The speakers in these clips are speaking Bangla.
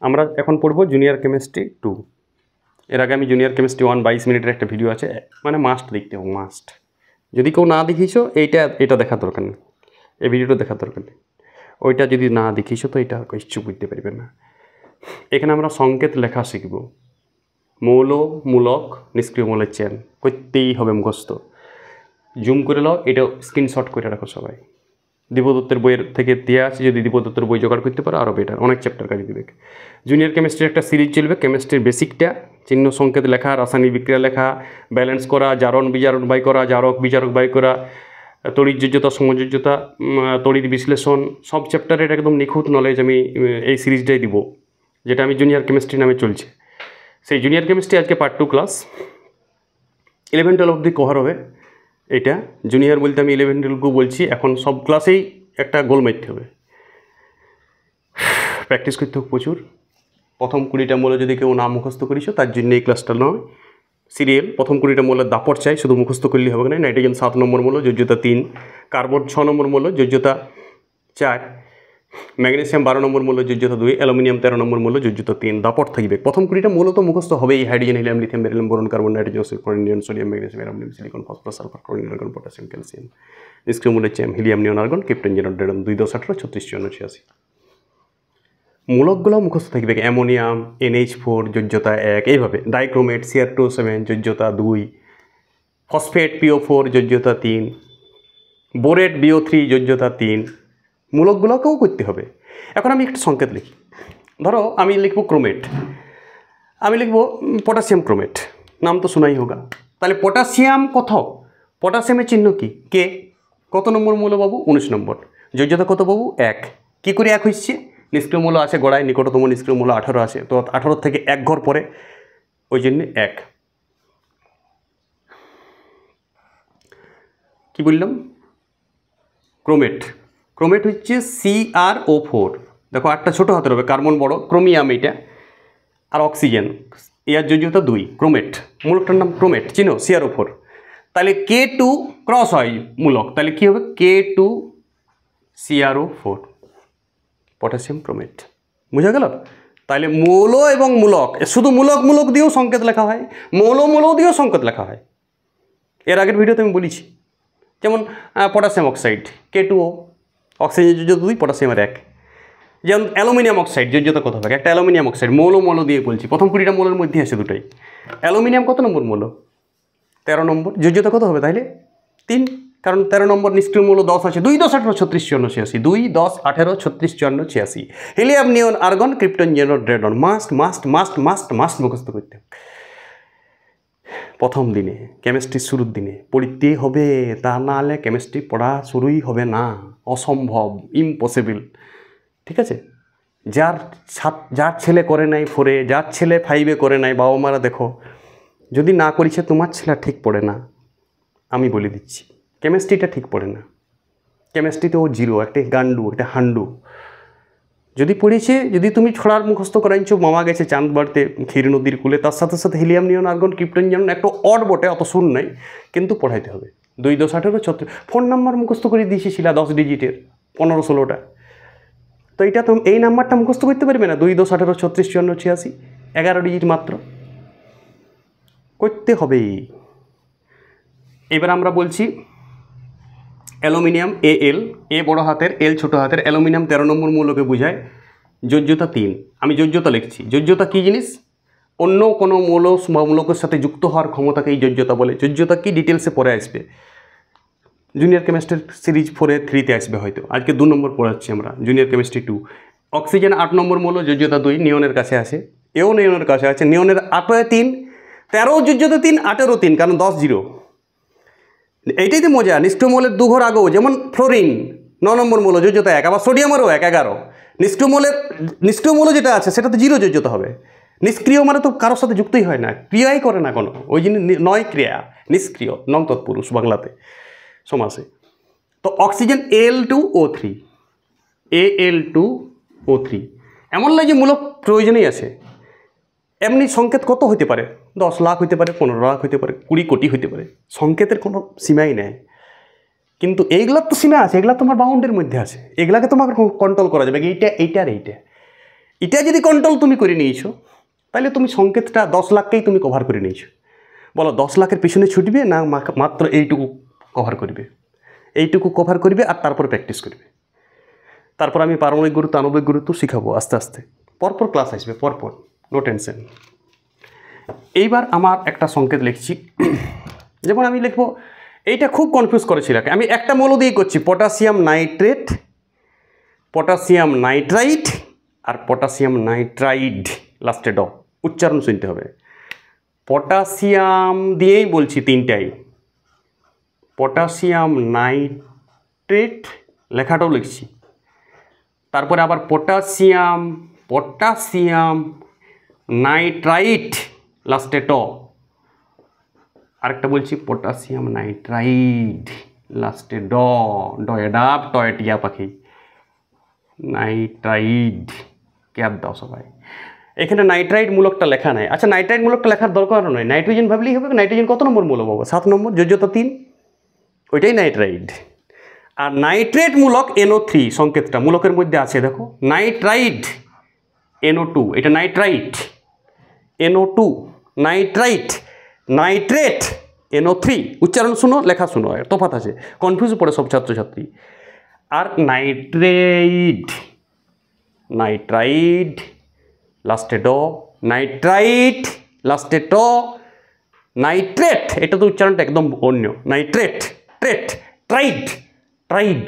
আমরা এখন পড়ব জুনিয়র কেমিস্ট্রি 2। এর আগে আমি জুনিয়র কেমিস্ট্রি 1 22 মিনিটের একটা ভিডিও আছে, মানে মাস্ট দেখতে হবে, মাস্ট। যদি কেউ না দেখিস এটা দেখার দরকার নেই, এই ভিডিওটা দেখার দরকার নেই। ওইটা যদি না দেখিস তো এটা কিছু বুঝতে পারবে না। এখানে আমরা সংকেত লেখা শিখব, মৌল, মূলক, নিষ্ক্রিয় মৌলের চেন করতেই হবে মুখস্থ। জুম করে নাও, এটা স্ক্রিনশট করে রাখো সবাই। দীপদত্তের বইয়ের থেকে দেওয়া আছে, যদি দীপদত্তের বই জোগাড় করতে পারো আরও বেটার, অনেক চ্যাপ্টার কাজে দেবে। জুনিয়র কেমিস্ট্রির একটা সিরিজ চলবে, কেমিস্ট্রির বেসিকটা, চিহ্ন সংকেত লেখা, রাসায়নিক বিক্রিয়া লেখা, ব্যালেন্স করা, জারণ বিজারণ বাই করা, জারক বিজারক বাই করা, তড়িৎ যোজ্যতা, সমযোজ্যতা, তড়িৎ বিশ্লেষণ, সব চ্যাপ্টারের একদম নিখুঁত নলেজ আমি এই সিরিজটাই দিব, যেটা আমি জুনিয়র কেমিস্ট্রি নামে চলছে। সেই জুনিয়র কেমিস্ট্রি আজকে পার্ট 2 ক্লাস 11 12 অবধি কভার হবে। এটা জুনিয়র বলতে আমি 11 12 বলছি, এখন সব ক্লাসেই একটা গোল মারতে হবে, প্র্যাকটিস করতে হবে প্রচুর। প্রথম 20টা মৌল যদি কেউ না মুখস্থ করিস, তার জন্য এই ক্লাসটা নয়। সিরিয়াল প্রথম 20টা মৌলের দাপট চাই, শুধু মুখস্থ করলেই হবে না। নাইট্রোজেন 7 নম্বর মৌল, যোজ্যতা 3, কার্বন 6 নম্বর মৌল, যোজ্যতা 4, ম্যাগনেসিয়াম 12 নম্বর মৌল, যোজ্যতা 2, অ্যালুমিনিয়াম 13 নম্বর মৌল, যোজ্যতা 3। দাপট থাকবে প্রথম 20টা মৌল তো মুখস্থ হবেই। Hydrogen, helium, lithium, beryllium, boron, carbon, nitrogen, chlorine, sodium, magnesium, aluminium, silicon, phosphorus, sulphur, chlorine, argon, potassium, calcium. নিষ্ক্রিয় মৌলের চেন হিলিয়াম, নিয়ন, আর্গন, ক্রিপ্টন, জিরন, রেডন, 2 10 18 36 54 86। মূলকগুলো মুখস্থ থাকবে, অ্যামোনিয়াম, NH4, যোজ্যতা 1, এইভাবে। ডাইক্রোমেট, CR2O7, যোজ্যতা 2, ফসফেট, PO4, যোজ্যতা 3, বোরেট, BO3, যোজ্যতা 3। মূলকগুলোকেও করতে হবে। এখন আমি একটা সংকেত লিখি, ধরো আমি লিখব ক্রোমেট, আমি লিখব পটাশিয়াম ক্রোমেট, নাম তো শোনাই হোগা। তাহলে পটাশিয়াম কত? পটাশিয়ামের চিহ্ন কি? কে। কত নম্বর মৌল বাবু? 19 নম্বর। যোজ্যতা কত বাবু? 1। কী করে 1 হচ্ছে? নিষ্ক্রিয় মৌল আছে গোড়ায়, নিকটতম নিষ্ক্রিয় মৌল 18 আছে, তো 18 থেকে 1 ঘর পরে, ওই জন্যে 1। কি বললাম? ক্রোমেট। ক্রোমেট হচ্ছে CrO4। দেখো 8টা ছোটো হাতের হবে, কার্বন বড়, ক্রোমিয়াম এটা, আর অক্সিজেন, এর যোজ্যতা 2। ক্রোমেট, মূলকটার নাম ক্রোমেট, চিনো? CrO4। তাহলে K2 ক্রস হয় মূলক, তাহলে কী হবে? K2 CrO4, potassium chromate. বুঝা গেল? তাহলে মৌল এবং মূলক, শুধু মূলক দিয়েও সংকেত লেখা হয়, মৌল দিয়েও সংকেত লেখা হয়। এর আগের ভিডিওতে আমি বলেছি, যেমন পটাশিয়াম অক্সাইড K2O, অক্সিজেন যোজ্যতা 2, পটাশিয়ামের 1। যেমন অ্যালুমিনিয়াম অক্সাইড, যোজ্যতা কত হবে? একটা অ্যালুমিনিয়াম অক্সাইড, মৌল দিয়ে বলছি, প্রথম 20টা মৌলের মধ্যে আছে দুটাই। অ্যালুমিনিয়াম কত নম্বর মৌল? 13 নম্বর। যোজ্যতা কত হবে তাহলে? 3, কারণ 13 নম্বর। নিষ্ক্রিয় মৌল 10 আছে, 2 10 18 36 54 86, 2 10 18 36 54 86। হিলিয়াম, নিয়ন, আর্গন, ক্রিপ্টন, জিরন, radon. Must must must must must মুখস্থ করতে হবে প্রথম দিনে, কেমিস্ট্রির শুরুর দিনে পড়তেই হবে, তা না হলে কেমিস্ট্রি পড়া শুরুই হবে না, অসম্ভব, ইম্পসিবল। ঠিক আছে? যার ছেলে করে নাই 4-এ, যার ছেলে 5-এ করে নাই, বাবা মারা দেখো, যদি না করিছে তোমার ছেলে ঠিক পড়ে না, আমি বলে দিচ্ছি, কেমিস্ট্রিটা ঠিক পড়ে না। কেমিস্ট্রিতে ও 0, একটা গান্ডু, একটা হান্ডু। যদি পড়েছে, যদি তুমি ছড়ার মুখস্থ করাইছো, মামা গেছে চাঁদ বাড়তে ক্ষীর নদীর কূলে, তার সাথে সাথে হিলিয়াম, নিয়ন, আর্গন, ক্রিপ্টন, জিরন, একটা অড বটে, অত শুন নাই, কিন্তু পড়াইতে হবে। 2 10 18 36। ফোন নাম্বার মুখস্থ করে দিয়েছিলা 10 ডিজিটের, 15 16টা। তো এটা তো এই নাম্বারটা মুখস্থ করতে পারবে না? 2 10 18 36 54 86, 11 ডিজিট মাত্র, করতে হবেই। এবার আমরা বলছি অ্যালুমিনিয়াম Al, এ বড় হাতের, এল ছোটো হাতের। অ্যালুমিনিয়াম 13 নম্বর মৌলকে বোঝায়, যোজ্যতা 3। আমি যোজ্যতা লিখছি। যোজ্যতা কী জিনিস? অন্য কোনো মৌল বা মূলকের সাথে যুক্ত হওয়ার ক্ষমতাকেই যোজ্যতা বলে। যোজ্যতা কি ডিটেলসে পরে আসবে, জুনিয়র কেমিস্ট্রি সিরিজ 4-এ 3-তে আসবে হয়তো। আজকে 2 নম্বর পড়াচ্ছি আমরা, জুনিয়র কেমিস্ট্রি 2। অক্সিজেন 8 নম্বর মৌল, যোজ্যতা 2, নিয়নের কাছে আছে, এও নিয়নের কাছে আছে। নিয়নের 8-এ 3, 13 যোজ্যতা 3, 8-এরও 3, কারণ 10 0। এইটাই তো মজা। নিষ্ক্রিয় মৌলের 2 ঘর আগেও, যেমন ফ্লোরিন 9 নম্বর মৌল, যোজ্যতা 1, আবার সোডিয়ামেরও 1, 11। নিষ্ক্রিয় মৌল যেটা আছে সেটা তো 0 যোজ্যতা হবে। নিষ্ক্রিয় মানে তো কারোর সাথে যুক্তই হয় না, ক্রিয়াই করে না কোনো, ওই জন্য 9 ক্রিয়া, নিষ্ক্রিয়, নং তৎপুরুষ বাংলাতে সমাসে। তো অক্সিজেন Al2O3, Al2O3, এমন নয় যে মূলক প্রয়োজনেই আছে। এমনি সংকেত কত হতে পারে? 10 লাখ হতে পারে, 15 লাখ হতে পারে, 20 কোটি হতে পারে। সংকেতের কোনো সীমাই নেই। কিন্তু এইগুলোর তো সীমা আছে, এগুলো তোমার বাউন্ডের মধ্যে আছে, এগুলাকে তোমাকে কন্ট্রোল করা যাবে। এইটা, এইটা আর এইটা, এটা যদি কন্ট্রোল তুমি করে নিয়েছো তাহলে তুমি সংকেতটা 10 লাখকেই তুমি কভার করে নিয়েছো। বলো 10 লাখের পিছনে ছুটবে না মাত্র এইটুকু কভার করবে? এইটুকু কভার করবে আর তারপর প্র্যাকটিস করবে। তারপর আমি পারমাণবিক গুরুত্ব আণবিক গুরুত্ব শিখাবো আস্তে আস্তে, পরপর ক্লাস আসবে, পরপর, নো টেনশন। এইবার আমার একটা সংকেত লিখছি, যেমন আমি লিখবো, এইটা খুব কনফিউজ করেছিল, আমি একটা মৌল দিয়ে করছি, পটাশিয়াম নাইট্রেট, পটাশিয়াম নাইট্রাইট আর পটাশিয়াম নাইট্রাইড, লাস্টে ড, উচ্চারণ শুনতে হবে। পটাশিয়াম দিয়েই বলছি তিনটাই, পটাশিয়াম নাইট্রেট লেখাটাও লিখছি, তারপরে আবার পটাশিয়াম, পটাশিয়াম নাইট্রাইট লাস্টে ট, আরেকটা বলছি পটাশিয়াম নাইট্রাইড লাস্টে ড, ডয়ে ডাব টয়ে টিয়া পাখি, নাইট্রাইড, ক্যাপ দাও সবাই। এখানে নাইট্রাইড মূলকটা লেখা নাই। আচ্ছা নাইট্রাইড মূলকটা লেখার দরকার নয়, নাইট্রোজেন ভাবলেই হবে। নাইট্রোজেন কত নম্বর মূলক পাবো? 7 নম্বর, যোজ্যতা 3, ওইটাই নাইট্রাইড। আর নাইট্রেট মূলক NO3 সংকেতটা মূলকের মধ্যে আছে, দেখো নাইট্রাইড NO2, এটা nitrite NO2, nitrite, nitrate NO3, উচ্চারণ শুনো, লেখা শুনো, তফাৎ আছে, কনফিউজ পড়ে সব ছাত্রছাত্রী। আর নাইট্রেট, নাইট্রাইড লাস্টে ড, নাইট্রাইট লাস্টে ট, নাইট্রেট, এটা তো উচ্চারণটা একদম অন্য, নাইট্রেট, ট্রেট, ট্রাইড, ট্রাইড।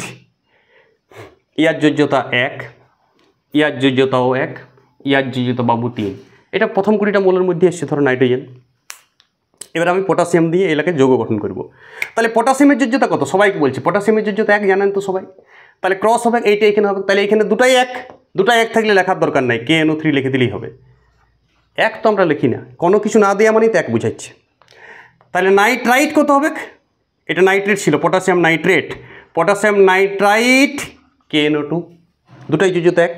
ইয়ার যোজ্যতা 1, ইয়ার যোজ্যতাও 1, ইয়ার যোজ্যতা বাবু 3। এটা প্রথম 20টা মৌলের মধ্যে এসছে, ধরো নাইট্রোজেন। এবার আমি পটাশিয়াম দিয়ে এলাকে যৌগ গঠন করব। তাহলে পটাশিয়ামের যোজ্যতা কত? সবাইকে বলছি পটাশিয়ামের যোজ্যতা 1, জানেন তো সবাই। তাহলে ক্রস হবে, এইটা এখানে হবে, তাহলে এখানে দুটাই 1, দুটাই 1 থাকলে লেখার দরকার নাই, KNO3 লিখে দিলেই হবে। 1 তো আমরা লিখি না, কোনো কিছু না দেওয়া মানেই তো 1 বুঝাচ্ছে। তাহলে নাইট্রাইট কত হবে? এটা নাইট্রেট ছিল, potassium nitrate, potassium nitrite KNO2, দুটাই যোজ্যতা 1।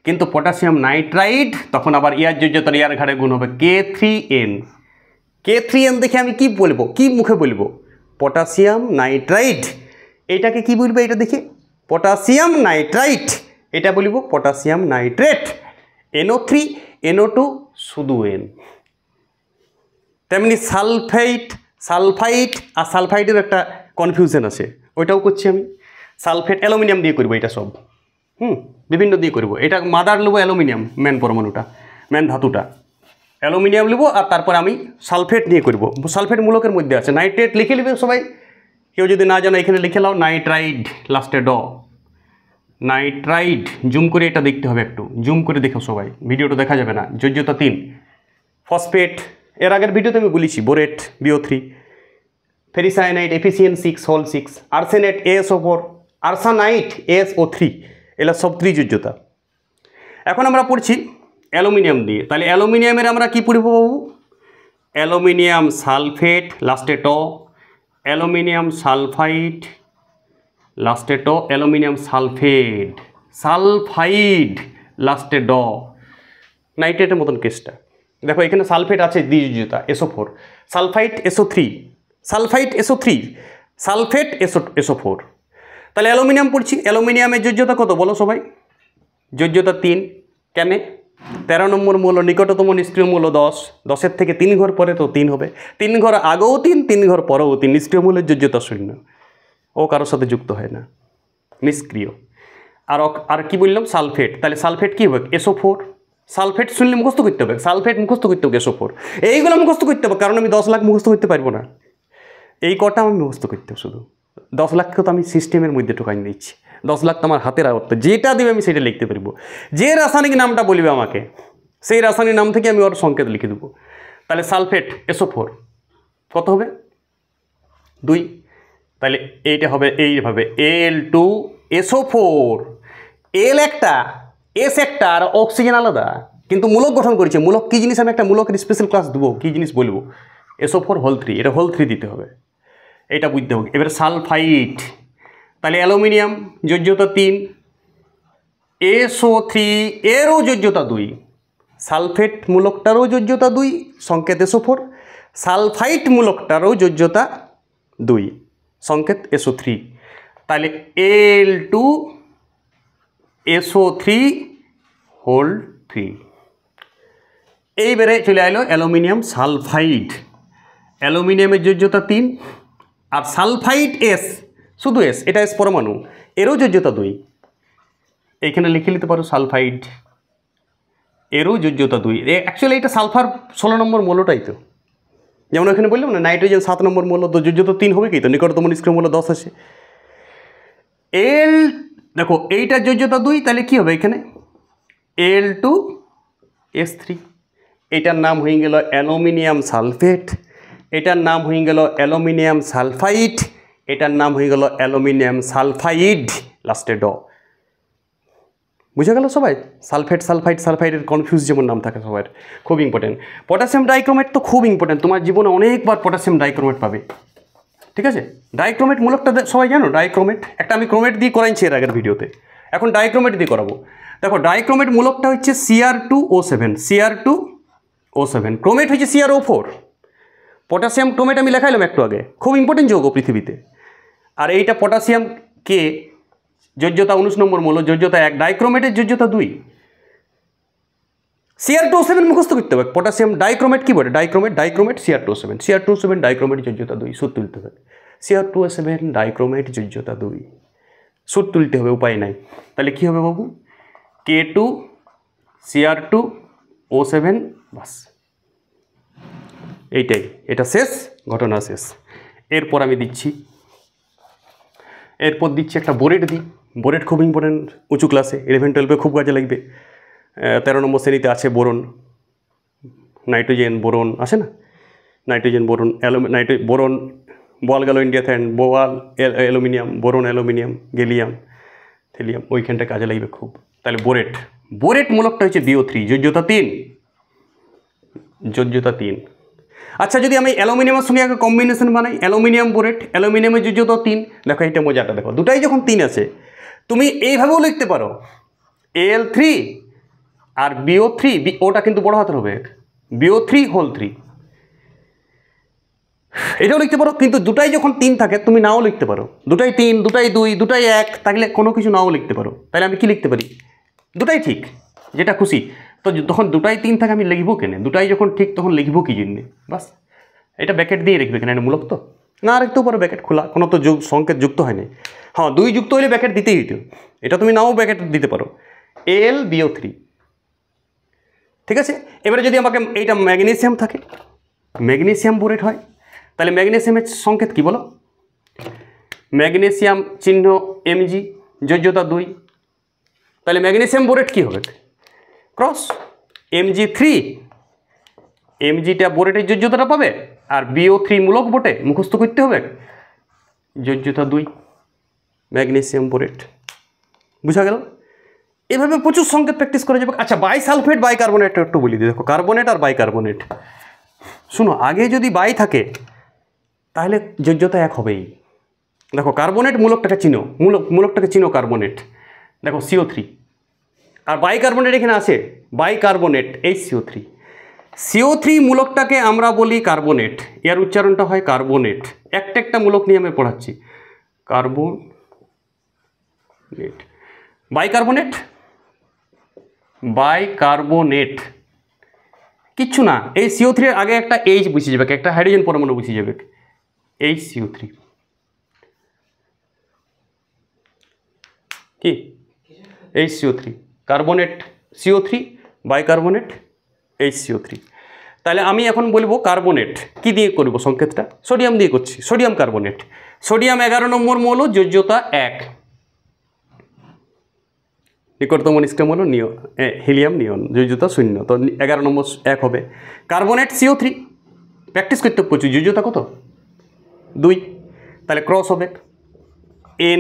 কিন্তু পটাশিয়াম নাইট্রাইট তখন আবার ইয়ার যোজ্যতার ইয়ার ঘাড়ে গুণ হবে K3N। K3N দেখে আমি কি বলবো, কি মুখে বলবো? Potassium nitrite. এটাকে কি বলবো? এটা দেখে পটাশিয়াম নাইট্রাইট, এটা বলবো পটাশিয়াম নাইট্রেট। NO3 NO2 শুধু N। তেমনি সালফেট, সালফাইট আর সালফাইটের একটা কনফিউশন আছে, ওইটাও করছি আমি। সালফেট অ্যালুমিনিয়াম দিয়ে করবো, এটা সব বিভিন্ন দিয়ে করবো। এটা মাদার নেবো অ্যালুমিনিয়াম, মেন পরমাণুটা, মেন ধাতুটা অ্যালুমিনিয়াম নেবো, আর তারপর আমি সালফেট নিয়ে করবো। সালফেট মূলকের মধ্যে আছে, নাইট্রেট লিখে নেবে সবাই, কেউ যদি না জানো এখানে লিখে নাও, নাইট্রাইড লাস্টে ড, নাইট্রাইড। জুম করে এটা দেখতে হবে, একটু জুম করে দেখো সবাই, ভিডিওটা দেখা যাবে না। যোজ্যতা 3। ফসফেট, এর আগের ভিডিওতে আমি বলেছি, বোরেট BO3, ফেরিসায়ানাইট FeCN6 হোল 6, আর্সেনেট ASO4, আর্সানাইট ASO3, এগুলো সব 3 যোজ্যতা। এখন আমরা পড়ছি অ্যালুমিনিয়াম দিয়ে। তাহলে অ্যালুমিনিয়ামের আমরা কি পড়ব বাবু? অ্যালুমিনিয়াম সালফেট লাস্টে ট, অ্যালুমিনিয়াম সালফাইড লাস্টে ট, অ্যালুমিনিয়াম সালফেট, সালফাইড লাস্টে ড। নাইট্রেটের মতন কেসটা দেখো, এখানে সালফেট আছে দ্বিযোজ্যতা SO4, sulphite SO3, sulphite SO3, sulphate SO4। তাহলে অ্যালুমিনিয়াম পড়ছি, অ্যালুমিনিয়ামের যোজ্যতা কত বলো সবাই? যোজ্যতা 3। কেন? 13 নম্বর মূল, নিকটতম নিষ্ক্রিয় মূল 10, 10-এর থেকে 3 ঘর পরে তো 3 হবে, 3 ঘর আগেও 3, 3 ঘর পরেও 3। নিষ্ক্রিয় মূলের যোজ্যতা 0, ও কারোর সাথে যুক্ত হয় না, নিষ্ক্রিয়। আর কি বললাম? সালফেট। তাহলে সালফেট কী হবে? SO4। সালফেট শুনলে মুখস্থ করতে হবে, সালফেট মুখস্থ করতে হবে, SO4, এইগুলো মুখস্থ করতে হবে, কারণ আমি 10 লাখ মুখস্থ করতে পারবো না। এই কটা আমি মুখস্থ করতে হবে শুধু। 10 লাখকে তো আমি সিস্টেমের মধ্যে ঢোকাই দিচ্ছি, 10 লাখ তো আমার হাতের আয়ত্ত, যেটা দেবে আমি সেটা লিখতে পারবো। যে রাসায়নিক নামটা বলবে আমাকে, সেই রাসায়নিক নাম থেকে আমি ওর সংকেত লিখে দেবো। তাহলে সালফেট SO4 কত হবে? 2। তাহলে এইটা হবে এইভাবে Al2SO4, L একটা, S একটা, আর অক্সিজেন আলাদা, কিন্তু মূলক গঠন করেছে। মূলক কী জিনিস আমি একটা মূলকের স্পেশাল ক্লাস দেবো, কী জিনিস বলবো। SO4 হোল 3, এটা হোল 3 দিতে হবে, এটা বুঝতে হবে। এবার সালফাইট, তাহলে অ্যালুমিনিয়াম যোজ্যতা 3, SO3 এরও যোজ্যতা 2, সালফেট মূলকটারও যোজ্যতা 2, সংকেত SO4, সালফাইট মূলকটারও যোজ্যতা 2, সংকেত SO3। তাহলে Al2SO3 হোল 3। এইবারে চলে আইলো অ্যালুমিনিয়াম সালফাইড। অ্যালুমিনিয়ামের যোজ্যতা 3 আর সালফাইড এস, শুধু এস, এটা এস পরমাণু, এরও যোজ্যতা 2। এইখানে লিখে নিতে পারো সালফাইড, এরও যোজ্যতা 2। অ্যাকচুয়ালি এটা সালফার 16 নম্বর মৌলটাই তো, যেমন এখানে বললাম না নাইট্রোজেন 7 নম্বর মৌল, তো যোজ্যতা 3 হবে কি, তো নিকটতম নিষ্ক্রিয় মৌল 10 আছে। এল দেখো এইটার যোজ্যতা 2, তাহলে কি হবে এখানে Al2S3। এটার নাম হয়ে গেল অ্যালুমিনিয়াম সালফেট, এটার নাম হয়ে গেল অ্যালুমিনিয়াম সালফাইড, এটার নাম হয়ে গেল অ্যালুমিনিয়াম সালফাইড, লাস্টে ড। বুঝে গেল সবাই? সালফেট সালফাইড সালফাইডের কনফিউজ যেমন নাম থাকে সবার, খুব ইম্পর্টেন্ট। পটাশিয়াম ডাইক্রোমেট তো খুব ইম্পর্টেন্ট, তোমার জীবনে অনেকবার পটাশিয়াম ডাইক্রোমেট পাবে, ঠিক আছে? ডাইক্রোমেট মূলকটা সবাই জানো, ডাইক্রোমেট একটা আমি ক্রোমেট দিয়ে করাইছি এর আগের ভিডিওতে, এখন ডাইক্রোমেট দিয়ে করাবো। দেখো ডাইক্রোমেট মূলকটা হচ্ছে Cr2O7, Cr2O7, ক্রোমেট হচ্ছে CrO4। পটাশিয়াম ক্রোমেট আমি লেখাইলাম একটু আগে, খুব ইম্পর্টেন্ট যৌগ পৃথিবীতে। আর এইটা পটাশিয়াম কে যোজ্যতা 19 নম্বর মৌল, যোজ্যতা 1, ডাইক্রোমেটের যোজ্যতা 2। Cr2O7 মুখস্থ করতে হবে। পটাশিয়াম ডাইক্রোমেট কি বলে, ডাইক্রোমেট Cr2O7 ডাইক্রোমেট যোজ্যতা 2, সুদ তুলতে হবে। Cr2O7 ডাইক্রোমেট যোজ্যতা 2, সুদ তুলতে হবে, উপায় নাই। তাহলে কি হবে বাবু, K2 Cr2O7, বাস এইটাই, এটা শেষ, ঘটনা শেষ। এরপর আমি দিচ্ছি, একটা বোরেট দিই। বোরেট খুব ইম্পর্টেন্ট উঁচু ক্লাসে, 11-12 খুব কাজে লাগবে। 13 নম্বর শ্রেণীতে আছে বোরন, নাইট্রোজেন বোরন আসে না, নাইট্রোজেন বোরন, বোরন বল গেল ইন্ডিয়াতে, বোয়াল অ্যালুমিনিয়াম, বোরন অ্যালুমিনিয়াম, গেলিয়াম, থেলিয়াম, ওইখানটা কাজে লাগবে খুব। তাহলে বোরেট মূলকটা হচ্ছে BO3, যোজ্যতা 3। আচ্ছা যদি আমি অ্যালুমিনিয়ামের সঙ্গে একটা কম্বিনেশন বানাই, অ্যালুমিনিয়াম বোরেট, অ্যালুমিনিয়ামের যোজ্যতা 3, দেখো এইটা মজাটা দেখো, দুটাই যখন 3 আছে তুমি এইভাবেও লিখতে পারো Al3 আর BO3, ওটা কিন্তু বড় হাতের হবে, BO3 হোল 3, এটাও লিখতে পারো। কিন্তু দুটাই যখন 3 থাকে তুমি নাও লিখতে পারো, দুটাই 3, দুটাই 2, দুটাই 1, তাহলে কোনো কিছু নাও লিখতে পারো। তাহলে আমি কি লিখতে পারি, দুটাই ঠিক, যেটা খুশি। তো তখন দুটাই 3 থাকে আমি লিখবো কেন, দুটাই যখন ঠিক তখন লিখবো কি জন্যে, বাস এটা ব্যাকেট দিয়ে লিখবে কেন, এটা মূলক তো না রাখতেও পারো ব্যাকেট খোলা, কোনো তো সংকেত যুক্ত হয়নি। হ্যাঁ 2 যুক্ত হলে ব্যাকেট দিতেই হইতো, এটা তুমি নাও ব্যাকেট দিতে পারো, LBO3, ঠিক আছে। এবারে যদি আমাকে এইটা ম্যাগনেসিয়াম থাকে, ম্যাগনেসিয়াম বোরেট হয়, তাহলে ম্যাগনেসিয়ামের সংকেত কি বলো, ম্যাগনেসিয়াম চিহ্ন Mg, যোজ্যতা 2, তাহলে ম্যাগনেসিয়াম বোরেট কি হবে, ক্রস Mg3, Mgটা বোরেটের যোজ্যতাটা পাবে, আর BO3 মূলক বটে, মুখস্থ করতে হবে, যোজ্যতা 2, ম্যাগনেসিয়াম বোরেট। বুঝা গেল? এভাবে প্রচুর সংকেত প্র্যাকটিস করা যাবে। আচ্ছা বাইসালফেট বাইকার্বনেট একটু বলি দিই, দেখো কার্বনেট আর বাইকার্বনেট, শুনো আগে যদি বাই থাকে তাহলে যোজ্যতা 1 হবেই। দেখো কার্বনেট মূলকটাকে চিনো, মূলকটাকে চিনো কার্বনেট, দেখো CO3, আর বাইকার্বনেট এখানে আছে, বাইকার্বনেট HCO3, CO3 মূলকটাকে আমরা বলি কার্বনেট, এর উচ্চারণটা হয় কার্বনেট। একটা মূলক নিয়ে আমি পড়াচ্ছি, কার্বনেট, বাইকার্বনেট কিচ্ছু না, এই CO3 এর আগে একটা H বসে যাবে, একটা হাইড্রোজেন পরমাণু বসে যাবে, HCO3, কি HCO3, carbonate CO3, bicarbonate HCO3। তাহলে আমি এখন বলবো কার্বনেট কি দিয়ে করব সংকেতটা, সোডিয়াম দিয়ে করছি, সোডিয়াম কার্বনেট, সোডিয়াম 11 নম্বর মৌল, যোজ্যতা 1, নিকটতম নিষ্ক্রিয় মৌল হিলিয়াম নিয়ন, যোজ্যতা 0, তো 11 নম্বর 1 হবে। কার্বনেট CO3 প্র্যাকটিস করতে প্রচুর, যোজ্যতা কত 2, তাহলে ক্রস হবে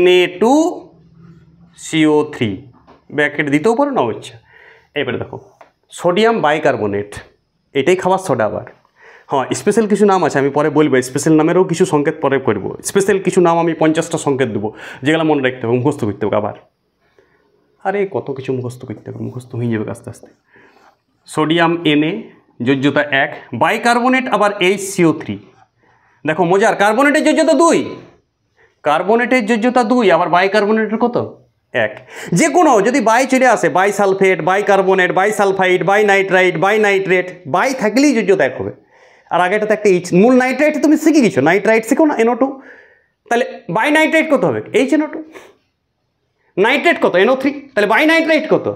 Na2CO3, ব্র্যাকেট দিতেও পারো না ইচ্ছা। এবারে দেখো সোডিয়াম বাইকার্বনেট, এটাই খাবার সোডা। আবার হ্যাঁ স্পেশাল কিছু নাম আছে, আমি পরে বলবো, স্পেশাল নামেরও কিছু সংকেত পরে করবো, স্পেশাল কিছু নাম আমি 50টা সংকেত দেবো, যেগুলো মনে রাখতে হবে, মুখস্থ করতে হবে। আবার আরে কত কিছু মুখস্থ করতে হবে, মুখস্থ হয়ে যাবে আস্তে আস্তে। সোডিয়াম Na, যোজ্যতা 1, বাইকার্বনেট আবার HCO3, দেখো মজার, কার্বনেটের যোজ্যতা 2, কার্বনেটের যোজ্যতা 2, আবার বাইকার্বনেটের কত এক। যে কোনো যদি বাই চলে আসে, bi sulphate, bi carbonate, bi sulphide, bi nitrite, bi nitrate, bi থাকলেই যোজ্যতা এক হবে। আর আগেটাতে একটা এইচ, মূল নাইট্রাইট তুমি শিখে গেছো, নাইট্রাইট শিখো না, NO2, তাহলে বাই নাইট্রাইট কত হবে? HNO2। নাইট্রেট কত? NO3, তাহলে বাই নাইট্রাইট কত?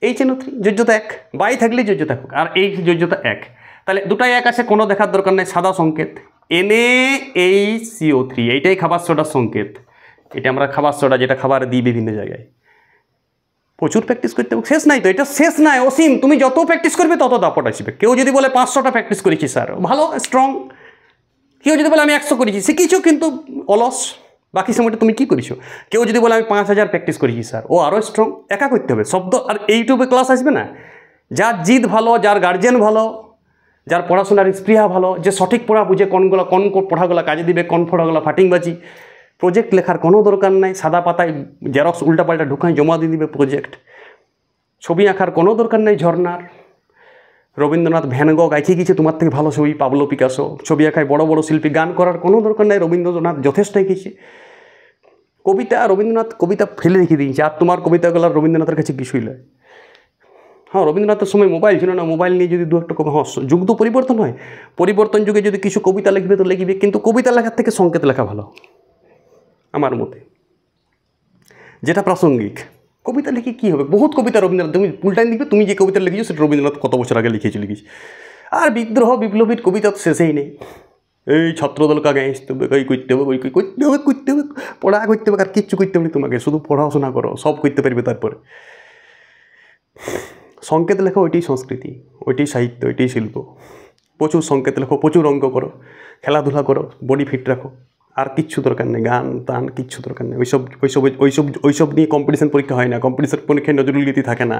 HNO3। যোজ্যতা এক, বাই থাকলেই যোজ্যতা এক, আর এই যোজ্যতা এক, তাহলে দুটাই এক আছে, কোনো দেখার দরকার নেই, সাদা সংকেত NaHCO3, এইটাই খাবার সোডার সংকেত। এটা আমরা খাবার সোডা যেটা খাবার দিই বিভিন্ন জায়গায়। প্রচুর প্র্যাকটিস করতে হবে, শেষ নাই তো, এটা শেষ নাই, অসীম। তুমি যত প্র্যাকটিস করবে তত দাপট আসবে। কেউ যদি বলে 500টা প্র্যাকটিস করেছি স্যার, ভালো, স্ট্রং। কেউ যদি বলে আমি 100 করেছি, শিখেছো কিন্তু অলস, বাকি সময়টা তুমি কী করেছো। কেউ যদি বলে আমি 5000 প্র্যাকটিস করেছি স্যার, ও আরও স্ট্রং। একা করতে হবে শব্দ। আর ইউটিউবে ক্লাস আসবে না, যার জিদ ভালো, যার গার্জিয়ান ভালো, যার পড়াশোনার স্পৃহা ভালো, যে সঠিক পড়া বুঝে কোন পড়াগুলো কাজে দিবে, কোন পড়াগুলো ফাটিংবাজি। প্রজেক্ট লেখার কোনো দরকার নাই, সাদা পাতায় জেরক্স উল্টাপাল্টা ঢুকায় জমা দিয়ে দিবে প্রজেক্ট। ছবি আঁকার কোনো দরকার নেই ঝর্নার। রবীন্দ্রনাথ ভ্যান গগ আঁকিয়ে গেছে তোমার থেকে ভালো ছবি, পাবলো পিকাসো। ছবি আঁকায় বড় বড় শিল্পী। গান করার কোনো দরকার নেই, রবীন্দ্রনাথ যথেষ্ট এঁকেছে। কবিতা, রবীন্দ্রনাথ কবিতা ফেলে রেখে দিয়েছে, আর তোমার কবিতাগুলো রবীন্দ্রনাথের কাছে কিছুই নয়। হ্যাঁ, রবীন্দ্রনাথের সময় মোবাইল ছিল না, মোবাইল নিয়ে যদি দু একটা যুগ তো পরিবর্তন হয়, পরিবর্তন যুগে যদি কিছু কবিতা লিখবে তো লিখবে, কিন্তু কবিতা লেখার থেকে সংকেত লেখা ভালো আমার মতে, যেটা প্রাসঙ্গিক। কবিতা লিখে কী হবে? বহুত কবিতা রবীন্দ্রনাথ, তুমি উল্টাইন লিখবে, তুমি যে কবিতা লিখেছো সেটা রবীন্দ্রনাথ কত বছর আগে লিখেছে। আর বিদ্রোহ বিপ্লবীর কবিতা তো শেষেই নেই। এই ছাত্রদল কাগে আসতে হবে, এই করতে হবে, ওই করতে হবে, পড়া করতে হবে, আর কিচ্ছু করতে হবে তোমাকে, শুধু পড়াশোনা করো, সব করতে পারবে। তারপরে সংকেত লেখো, ওইটাই সংস্কৃতি, ওইটাই সাহিত্য, ওইটাই শিল্প। প্রচুর সংকেত লেখো, প্রচুর অঙ্ক করো, খেলাধুলা করো, বডি ফিট রাখো, আর কিচ্ছু দরকার নেই। গান টান কিচ্ছু দরকার নেই। ওইসব নিয়ে কম্পিটিশন পরীক্ষা হয় না। কম্পিটিশন পরীক্ষায় নজরুল গীতি থাকে না।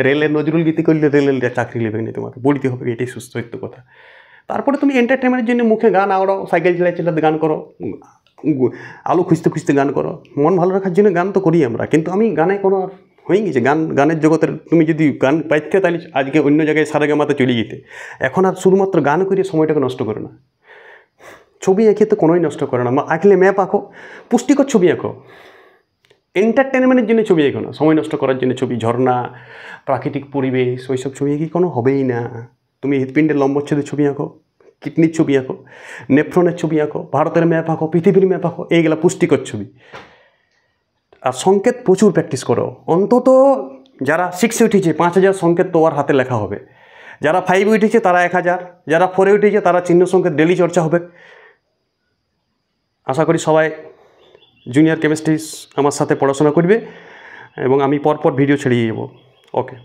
রেলের নজরুল গীতি করলে রেলের চাকরি নেবে না, তোমাকে বলতে হবে, এটাই সুস্থ কথা। তারপরে তুমি এন্টারটেনমেন্টের জন্য মুখে গান আওড়াও, সাইকেল চালাতে গান করো, আলো খুঁজতে খুঁজতে গান করো। মন ভালো রাখার জন্য গান তো করি আমরা, কিন্তু আমি গানে কোনো আর হয়ে গেছে। গানের জগতের তুমি যদি গান পাইতে, তাহলে আজকে অন্য জায়গায় সারেগামাতে চলে যেতে। এখন আর শুধুমাত্র গান করে সময়টাকে নষ্ট করে না। ছবি এঁকে তো কোনোই নষ্ট করে না। আঁকলে ম্যাপ আঁকো, পুষ্টিকর ছবি আঁকো। এন্টারটেনমেন্টের জন্য ছবি আঁকো না, সময় নষ্ট করার জন্য ছবি, ঝর্ণা, প্রাকৃতিক পরিবেশ, ওইসব ছবি এঁকে কোনো হবেই না। তুমি হৃৎপিণ্ডের লম্বচ্ছেদের ছবি আঁকো, কিডনির ছবি আঁকো, নেফ্রনের ছবি আঁকো, ভারতের ম্যাপ আঁকো, পৃথিবীর ম্যাপ আঁকো, এইগুলা পুষ্টিকর ছবি। আর সংকেত প্রচুর প্র্যাকটিস করো। অন্তত যারা 6 উঠেছে 5000 সংকেত তোমার হাতে লেখা হবে। যারা 5 উঠেছে তারা 1000, যারা 4 উঠেছে তারা চিহ্ন সংকেত ডেলি চর্চা হবে। আশা করি সবাই জুনিয়র কেমিস্ট্রি আমার সাথে পড়াশোনা করবে, এবং আমি পরপর ভিডিও ছেড়ে দেবো। ওকে।